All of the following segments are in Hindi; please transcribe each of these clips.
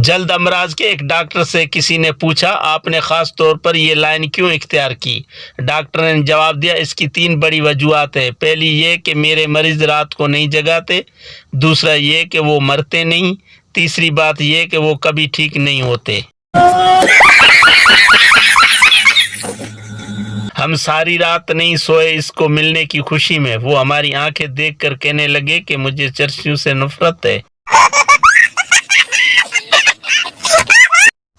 जल्द अमराज के एक डॉक्टर से किसी ने पूछा, आपने ख़ास तौर पर ये लाइन क्यों इख्तियार की? डॉक्टर ने जवाब दिया, इसकी 3 बड़ी वजूहात है। पहली ये कि मेरे मरीज़ रात को नहीं जगाते, दूसरा ये कि वो मरते नहीं, तीसरी बात ये कि वो कभी ठीक नहीं होते। हम सारी रात नहीं सोए इसको मिलने की खुशी में। वो हमारी आंखें देखकर कहने लगे कि मुझे चर्चियों से नफरत है।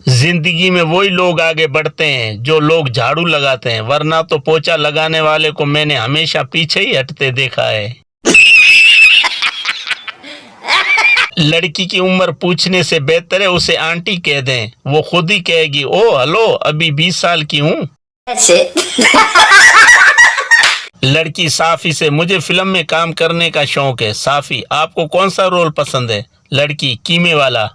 जिंदगी में वही लोग आगे बढ़ते हैं जो लोग झाड़ू लगाते हैं, वरना तो पोछा लगाने वाले को मैंने हमेशा पीछे ही हटते देखा है। लड़की की उम्र पूछने से बेहतर है उसे आंटी कह दें, वो खुद ही कहेगी, ओ हेलो अभी 20 साल की हूँ। लड़की साफी से, मुझे फिल्म में काम करने का शौक है। साफी, आपको कौन सा रोल पसंद है? लड़की, कीमे वाला।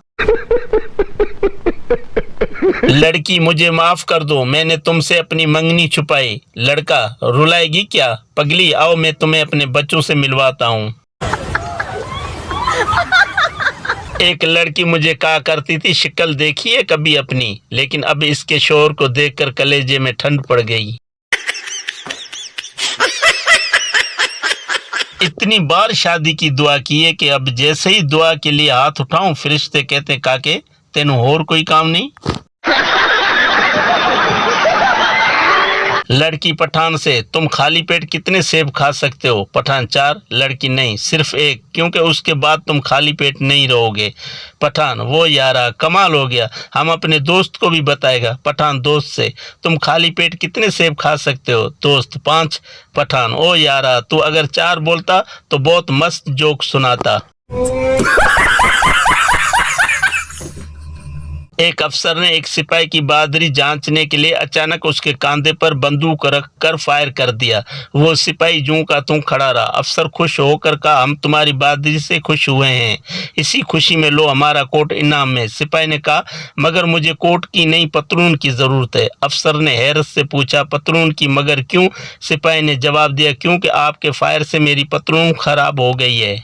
लड़की, मुझे माफ कर दो, मैंने तुमसे अपनी मंगनी छुपाई। लड़का, रुलाएगी क्या? पगली, आओ मैं तुम्हें अपने बच्चों से मिलवाता हूँ। एक लड़की मुझे कहा करती थी, शक्ल देखी है कभी अपनी? लेकिन अब इसके शोर को देखकर कलेजे में ठंड पड़ गई। इतनी बार शादी की दुआ की है कि अब जैसे ही दुआ के लिए हाथ उठाऊं, फरिश्ते कहते, काके तेनू और कोई काम नहीं? लड़की पठान से, तुम खाली पेट कितने सेब खा सकते हो? पठान, 4। लड़की, नहीं सिर्फ 1, क्योंकि उसके बाद तुम खाली पेट नहीं रहोगे। पठान, वो यारा कमाल हो गया, हम अपने दोस्त को भी बताएगा। पठान दोस्त से, तुम खाली पेट कितने सेब खा सकते हो? दोस्त, 5। पठान, ओ यारा तू अगर 4 बोलता तो बहुत मस्त जोक सुनाता। एक अफसर ने एक सिपाही की बहादुरी जांचने के लिए अचानक उसके कंधे पर बंदूक रखकर फायर कर दिया। वो सिपाही जूं का तूं खड़ा रहा। अफसर खुश होकर कहा, हम तुम्हारी बहादुरी से खुश हुए हैं, इसी खुशी में लो हमारा कोट इनाम में। सिपाही ने कहा, मगर मुझे कोट की नहीं पतलून की जरूरत है। अफसर ने हैरत से पूछा, पतलून की, मगर क्यों? सिपाही ने जवाब दिया, क्योंकि आपके फायर से मेरी पतलून खराब हो गई है।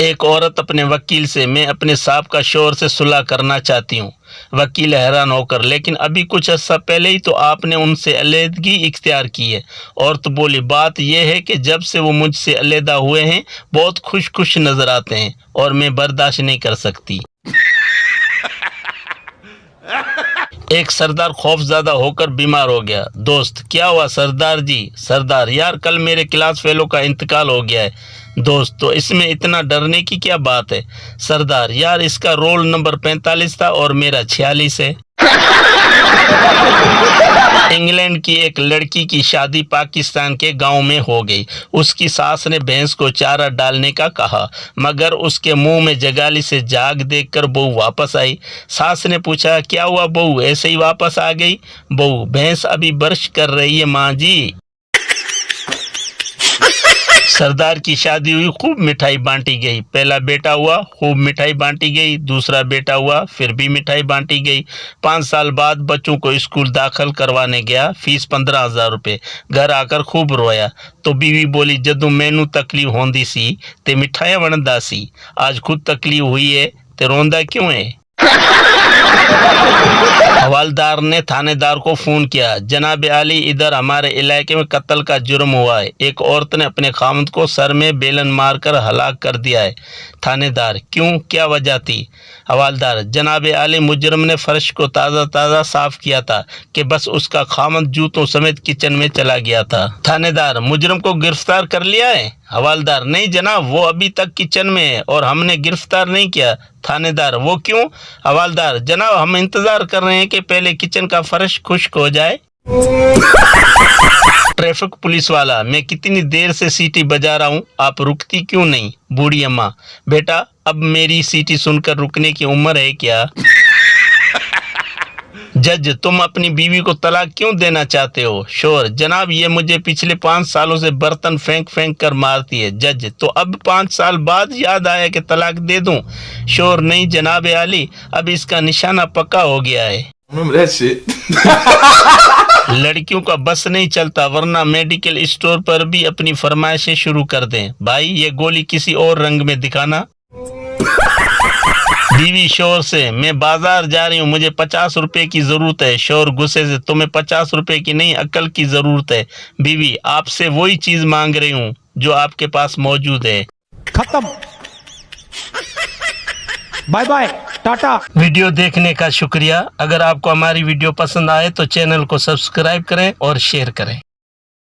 एक औरत अपने वकील से, मैं अपने साहब का शोहर से सुलह करना चाहती हूँ। वकील हैरान होकर, लेकिन अभी कुछ अर्सा पहले ही तो आपने उनसे अलहदगी इख्तियार की है। औरत बोली, बात यह है कि जब से वो मुझसे अलहदा हुए हैं बहुत खुश खुश नजर आते हैं और मैं बर्दाश्त नहीं कर सकती। एक सरदार खौफज़दा होकर बीमार हो गया। दोस्त, क्या हुआ सरदार जी? सरदार, यार कल मेरे क्लास फेलो का इंतकाल हो गया है। दोस्त, तो इसमें इतना डरने की क्या बात है? सरदार, यार इसका रोल नंबर 45 था और मेरा 46 है। इंग्लैंड की एक लड़की की शादी पाकिस्तान के गांव में हो गई। उसकी सास ने भैंस को चारा डालने का कहा, मगर उसके मुंह में जगाली से झाग देखकर बहू वापस आई। सास ने पूछा, क्या हुआ बहू, ऐसे ही वापस आ गई? बहू, भैंस अभी ब्रश कर रही है माँ जी। सरदार की शादी हुई, खूब मिठाई बांटी गई। पहला बेटा हुआ, खूब मिठाई बांटी गई। दूसरा बेटा हुआ, फिर भी मिठाई बांटी गई। 5 साल बाद बच्चों को स्कूल दाखिल करवाने गया, फीस 15,000 रुपये। घर आकर खूब रोया तो बीवी बोली, जदों मैनू तकलीफ होंदी सी ते मिठाइयां वंडदा सी, आज खुद तकलीफ हुई है ते रोंदा क्यों है? हवालदार ने थानेदार को फोन किया, जनाब आली इधर हमारे इलाके में कत्ल का जुर्म हुआ है। एक औरत ने अपने खामद को सर में बेलन मारकर हलाक कर दिया है। थानेदार, क्यों, क्या वजह थी? हवालदार, जनाब आली मुजरम ने फर्श को ताज़ा ताज़ा साफ किया था कि बस उसका खामद जूतों समेत किचन में चला गया था। थानेदार, मुजरम को गिरफ्तार कर लिया है? हवालदार, नहीं जनाब, वो अभी तक किचन में है और हमने गिरफ्तार नहीं किया। थानेदार, वो क्यों? हवालदार, जनाब हम इंतजार कर रहे हैं कि पहले किचन का फर्श खुश्क हो जाए। ट्रैफिक पुलिस वाला, मैं कितनी देर से सीटी बजा रहा हूँ, आप रुकती क्यों नहीं? बूढ़ी अम्मा, बेटा अब मेरी सीटी सुनकर रुकने की उम्र है क्या? जज, तुम अपनी बीवी को तलाक क्यों देना चाहते हो? शोर, जनाब ये मुझे पिछले 5 सालों से बर्तन फेंक फेंक कर मारती है। जज, तो अब 5 साल बाद याद आया कि तलाक दे दूं? शोर, नहीं जनाब आली, अब इसका निशाना पक्का हो गया है। लड़कियों का बस नहीं चलता, वरना मेडिकल स्टोर पर भी अपनी फरमाइशें शुरू कर दें। भाई ये गोली किसी और रंग में दिखाना। बीवी शोहर से, मैं बाजार जा रही हूँ, मुझे 50 रुपए की जरूरत है। शोहर गुस्से से, तुम्हें 50 रुपए की नहीं अक्ल की जरूरत है। बीवी, आपसे वही चीज मांग रही हूँ जो आपके पास मौजूद है। खत्म, बाय बाय, टाटा। वीडियो देखने का शुक्रिया। अगर आपको हमारी वीडियो पसंद आए तो चैनल को सब्सक्राइब करें और शेयर करें।